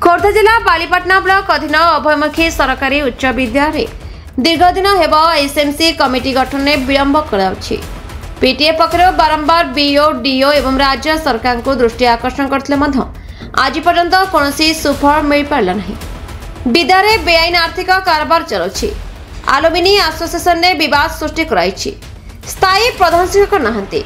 खोर्धा जिला बालीपाटना ब्लॉक अधीन अभयमुखी सरकारी उच्च विद्यालय दीर्घदिन हेब एसएमसी कमिटी गठन में विलंब कराउछि। पीटीए पक्षर बारंबार बीओ डीओ एवं राज्य सरकार को दृष्टि आकर्षण करथिले मध्य आज पर्यंत कौनसी सुफल मिल पारला नहीं। विद्यालय बेआईन आर्थिक कारबार चलुछि। आलुमिनी एसोसिएशन ने विवाद सृष्टि कराइछि। स्थायी प्रधान शिक्षक नहांती।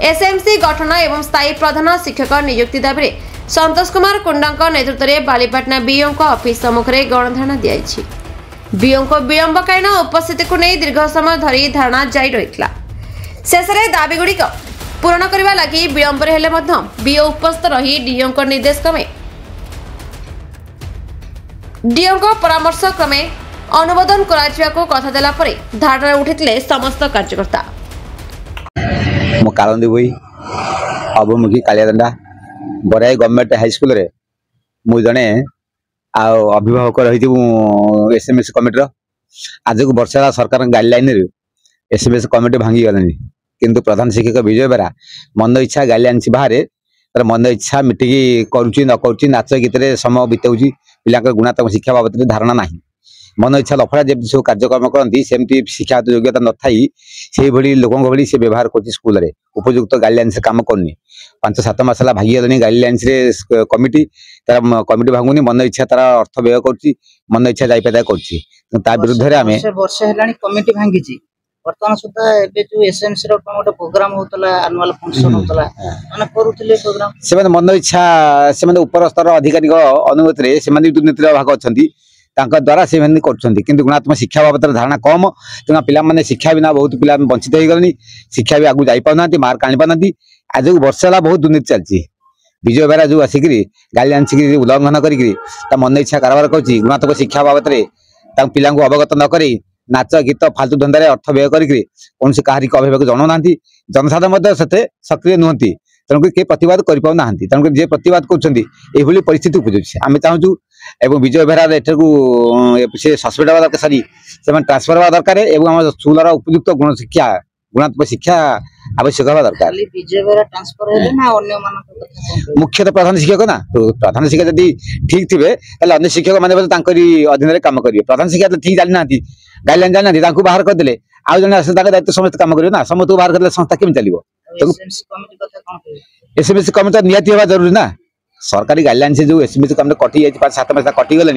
एसएमसी गठन एवं स्थायी प्रधान शिक्षक नियुक्ति दाबी रे संतोष कुमार कुंडा नेतृत्व में बालीपाटना बीओ ऑफिस सम्मुख में गणधारणा दिखाई। बीओ विलंबकालीन उपस्थिति को नहीं दीर्घ समय धरी धारणा जारी रही। शेष में दाबीगुड़िक पूरण करने लगी विलंब बीओ उपस्थित रही डीओ निर्देश क्रमे डीओ परामर्श क्रमे अनुमोदन को कथा देला परे धारणा उठिथिले समस्त कार्यकर्ता। मो कालंदी बोई अभयमुखी कालियादंडा बराई गवर्नमेंट हाई स्कूल रे मु जने अभिभावक रही एसएमएस कमिटी आज को वर्ष सरकार गाइडलाइन एसएमएस कमिटी भांगी गलानी किंतु प्रधान शिक्षक विजय बेरा मन इच्छा गाइडलाइन बाहर तर मन इच्छा मीटिंग करुच्ची न करुच्ची नाच गीत समय बिताऊँगी पिला गुणात्मक शिक्षा बाबद धारणा ना मन इच्छा लफड़ा जब सब कार्यक्रम करती सेमती शिक्षा योग्यता न थी से भली लोकों भली से व्यवहार कर स्कूल रे उपयुक्त गाइडलाइन से काम करनी 5-7 मास भागी गलानी गाइडलाइन रे कमिटी तार कमिटी भांगुनी मन इच्छा तार अर्थ व्यय कर मन इच्छा जाइपादा कर विरुद्ध में वर्ष है कमिटी भांगी वर्तमान सुधा एबे जो एसएमसी रो कोन प्रोग्राम होतला एनुअल फंक्शन होतला माने करूथिले प्रोग्राम से मन इच्छा से ऊपर स्तर अधिकारी अनुमति रे से दुर्नीति भाग अछंती द्वारा से किंतु गुणात्मक शिक्षा बाबद धारणा कम तेना पिला माने शिक्षा बिना बहुत पिला वंचित हो गलनी शिक्षा भी आगु जाई पाना मार्क आनी पाना आज वर्ष है बहुत दुर्नीति चलती। विजय बेरा जो आसिक गाइडलाइन उल्लंघन कर मन इच्छा कारबार कर गुणात्मक शिक्षा बाबद पिला अवगत नक नाच गीत फालतू धंदारे अर्थ व्यय कौन से कहारी अभिभावक जनाऊना जनसाधारण से सक्रिय नुहति तेणुक किए प्रतिवाद करना तेणुक जी प्रतिवाद कर परिस्थिति उपजु आम चाहूँ एवं विजय बेहरा से सस्पेंड हवा दरकार सारी से ट्रांसफर हवा दरकार एवं स्कूल उपयुक्त गुण शिक्षा गुणात्मक शिक्षा आवश्यक हवा दरकार। मुख्यतः प्रधान शिक्षक ना तो प्रधान शिक्षक यदि ठीक थे अन्य शिक्षक मैंने अधीन काम करेंगे प्रधान शिक्षक ठीक जानी ना गाइडलाइन जानी ना बाहर करदे आउ जन दायित्व समस्त काम करेंगे ना समस्त बाहर कर संस्था केमी चलो एसएमसी कमिटी निहाती हवा जरूरी ना सरकारी गाइडलाइन से जो एसएमसी कमिटी कटि 5-7 मास कटि गले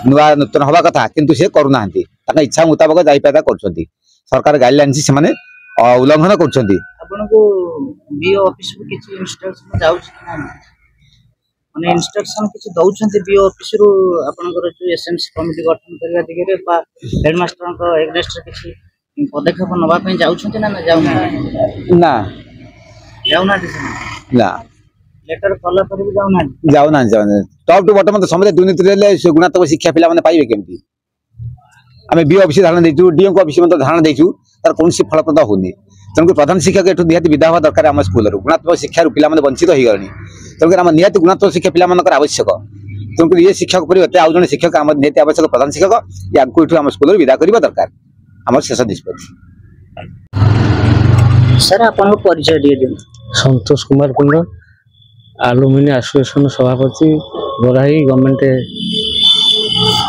नुआ नूतन हवा कथा किंतु से करूना इच्छा मुताबक जाइपादा कर सरकार गाइडलाइन से उल्लंघन कर इंस्ट्रक्शन किसी दउछन्ते बीओ ऑफिस रु आपनकर जो एसएमसी कमिटी गठन करबा दिगरे बा हेडमास्टर को एग्नेस्ट किसी पदक्षेप नबा पे जाउछन्ते ना जाउना ना जाउना ना लेटर कॉल पर भी जाउना जाउना टॉप टू बॉटम तो समझे दुर्नीति रे गुणात्मक शिक्षा पिला माने पाइबे केमती आमे बीओ ऑफिस धारणा देचु डीएम को ऑफिस में तो धारणा देचु तार कौन सी फलप्रद होनी तेणुक प्रधान शिक्षक एठू निहाती विदा हवा दरकार आम स्कूल गुणात्मक शिक्षा पिला माने वंचित हो गले तेणुक आम निहाती गुणात्मक शिक्षा पिला मानकर आवश्यक तेणुक ये शिक्षक परिवर्ते आउ जने शिक्षक आम निहाती आवश्यक प्रधान शिक्षक या एठू आम स्कूल विदा करबा दरकार आम शेष निष्पत्ति। सर आपन परिचय दिए दिन संतोष कुमार कुंड आलुमिनी एसोसिएशन सभापति बराई गवर्नमेंट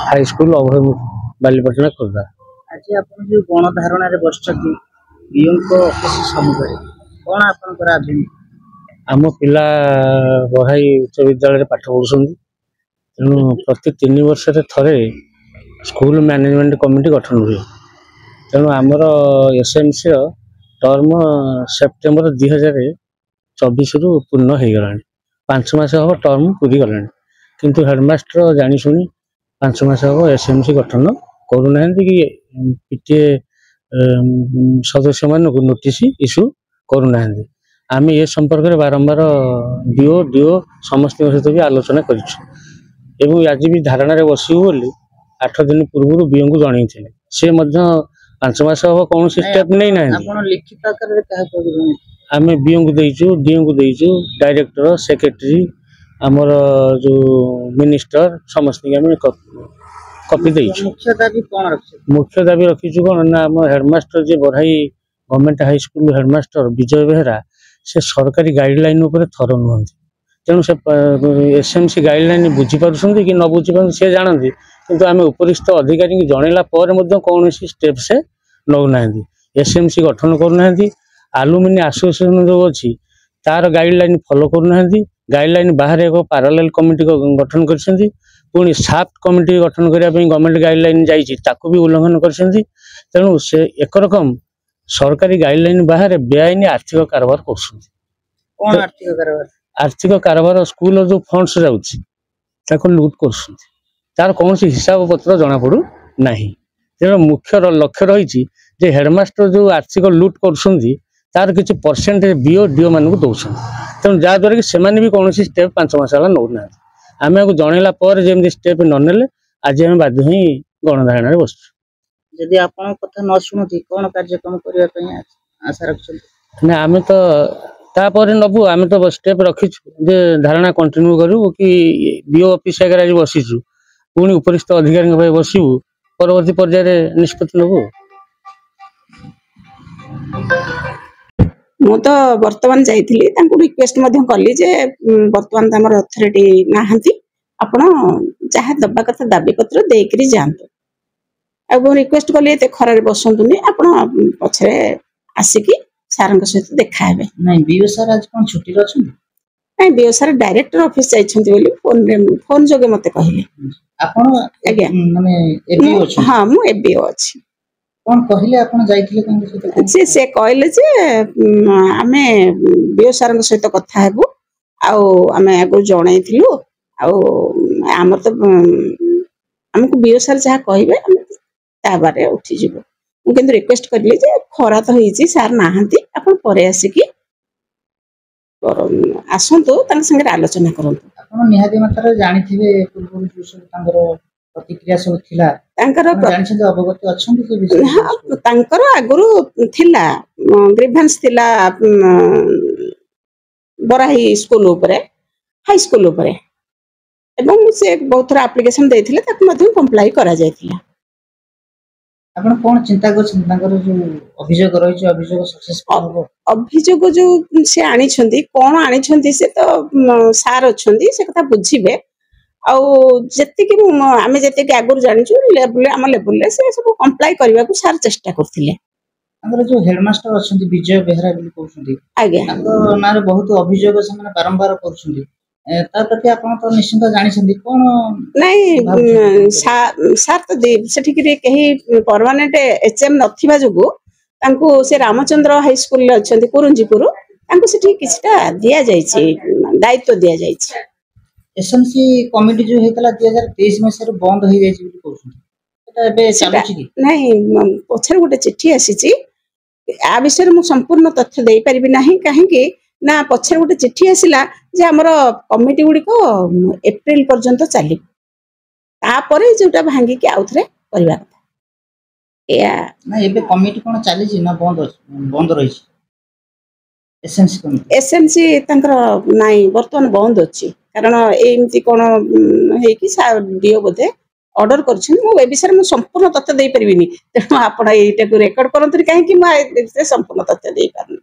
हाई स्कूल अभयमुखी बालीपाटना खोर्धा। आज आपन जो गणधारणा रे बसछथि बीओ को ऑफिस सम्मुख रे कोन आपन कर आदिन आम पिला बराई उच्च विद्यालय पाठ पढ़ुछन तेणु प्रति 3 वर्ष थे स्कूल मैनेजमेंट कमिटी गठन हुए तेणु आमर एसएमसी टर्म सेप्टेम्बर 2024 रु पूर्ण हो गला 5 मास हम टर्म पूरी गला किंतु हेडमास्टर जानी शुणी 5 मास हम एसएमसी गठन करूना कि पीटीए सदस्य मान नोटिस इश्यू करूना आम ये संपर्क में बारंबार डीओ डीओ समस्त सहित भी आलोचना करूँ आज भी धारणा बसबू बोली 8 दिन पूर्व बीओ को जन से 5 मास हम कौन स्टेप नहीं ना आम बीओ को देचु डीओ को देचु डायरेक्टर सेक्रेटरी आमर जो मिनिस्टर समस्त कॉपी देचु। मुख्य दाबी रखीचु कौन ना आम हेडमास्टर जे बराई गवर्नमेंट हाई स्कूल हेडमास्टर विजय बेहरा से सरकारी गाइडलाइन उपर थर नुहति तेणु से एसएमसी गाइडलाइन बुझीपार कि न बुझीपार सी जानती किंतु आम उपरिस्थ अधिकारी जनइला कौन स्टेप से नौना एसएमसी गठन करना आलुमिनी एसोसिएशन जो अच्छी तार गाइडलाइन फॉलो करना गाइडलाइन बाहर एक पैरेलल कमिटी गठन कर पुणी साफ्ट कमिटी गठन करने गवर्नमेंट गाइडलाइन जाकू भी उल्लंघन कर तेणु से एक रकम सरकारी गाइडलाइन बाहर बेआईन आर्थिक कारबार कर आर्थिक कारबार स्कूल जो फंड्स जाऊँ लुट कर तार कौन हिसाब पत्र जना पड़ू ना तेणु मुख्य लक्ष्य रही हेडमास्टर जो आर्थिक लुट कर तार किसी परसेंटेज बीओ डीओ मान दौरान तेणु जहाद्वारा कि सेमाने भी कौन स्टेप 5 मास नौना आम जनइला जमी स्टेप नने आज आम बाध्य ही गणधारण बस जदि आपण कथा न शुणुती कौन कार्यक्रम करने आशा रखते ना आम तो तापर नबू आम तो स्टेप रखीचु जे धारणा कंटिन्यू करू कि बीओ ऑफिस आगे आज बसीचु पुणी उपरिस्थ अधिकारी बसबू परवर्ती पर्यायर निष्पत्ति नबू मु तो वर्तमान जाइली रिक्वेस्ट कली जे वर्तमान आम अथॉरिटी नहांती आपण जहाँ दबा कथा दाबी पत्र देकर जातु आ रिक्वेस्ट कली एत खरार बसतुनि आपण पछरे आसिकी सार सहित देखा नहीं बीओ सर आज कौन छुट्टी अच्छे नहीं बीओ सर डायरेक्टर ऑफिस जाइछन्ती फोन जोगे मते कहले आपण आज्ञा माने एबीओ अछि हां मु एबीओ अछि कौन कहले आपण जाइथिले कोन से कहले जे आमे बीओ सर सहित कथा हेबु आ आमे आगु जणाइथिलु आ हमर तो हमको बीओ सर जहाँ कहबे ता बारे उठी जिवो मु किंतु रिक्वेस्ट करली जे खरा तो होईची सर नाहंती आपण परे आसिकी आसंतु तांग संगे आलोचना करंतु आपण निहाती मात्रा जानिथिबे पूर्व जो सब तांगर प्रतिक्रिया सब थिला तांकर जानछन अवगत अछन के विषय हां तांकर आगुरु थिला ग्रीवेंस थिला बराही स्कूल ऊपरे हाई स्कूल ऊपरे एवं से बहुत थोड़ा एप्लीकेशन देथिले ताक मध्यम कंप्लाई करा जायथिला आपण कोन चिंता करछन तांकर जो अभियोग रहिछ अभियोग सक्सेसफुल हो अभियोग जो से आनी छंती कोन आनी छंती से तो सार अछंती से कथा बुझिबे आ जति कि आमे जति कि आगुर जानिछु लेवल हम लेवल से सब कंप्लाई करबा को सार चेष्टा करथिले हमर जो हेडमास्टर अछंती विजय बेहरा बिल कहउछंती आगे तांको नारे बहुत अभियोग से माने बारंबार करछंती ता प्रति आपण तो निश्चित जानि छंती कोन नहीं सार तो सेठी कि कही परमानेंट एचएम नथिबा जोगु तांको से रामचंद्र हाई स्कूल ले अछंती कुरुंजीपुर तांको सेठी किछटा दिया जायछि दायित्व दिया जायछि एसएमसी कमिटी जो हेतला 2023 में सर बंद हो जायछि बिल कहउछंती एटा बे चालुछि कि नहीं पछर गोटे चिट्ठी आसीछि आ विषय मु संपूर्ण तथ्य देई परिबि नाही काहे कि ना पछर गोटे चिट्ठी आसिला जे हमर कमिटी गुडी को एप्रिल पर्यंत चली तापरे जोटा भांगी के आउथरे करबा कथा या ना एबे कमिटी कोन चली छि ना बंद रही छि एसएमसी तांकर नाही वर्तमान बंद अछि कारण एमती कोन हे कि डीओ बोधे ऑर्डर करछन मु ए विषय में संपूर्ण तथ्य देई परिबिनी तेणु आपण एटा को रेकॉर्ड करंतु काहे कि मैं संपूर्ण तथ्य देई पारनी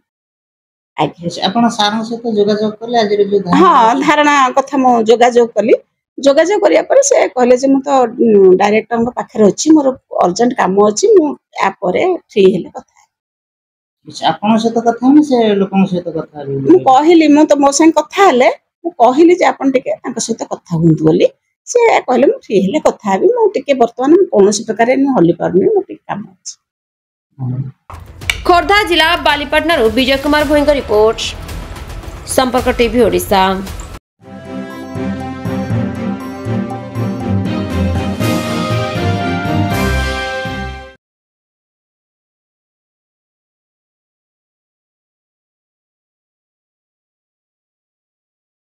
आपण सारन से तो जोगाजोग करले आज जो हां धारणा कथा मु जोगाजोग करिया पर से कहले जे मु तो डायरेक्टर को पाखरे अछि मोर अर्जेंट काम अछि मु आ परे फ्री हेले कथा आपण से तो कथा हम से लोकन से तो कथा मु कहली मु तो मो संग कथा हेले मु कहली जे आपण टिके तांका सहित कथा हुंतु बोली से कहले मु फ्री हेले कथा हेबी मु टिके वर्तमान कोनोसी प्रकार ने हल्ली पारनी मु टिके काम अछि खोर्धा जिला बालीपाटना विजय कुमार भोई रिपोर्ट संपर्क टीवी ओडिशा।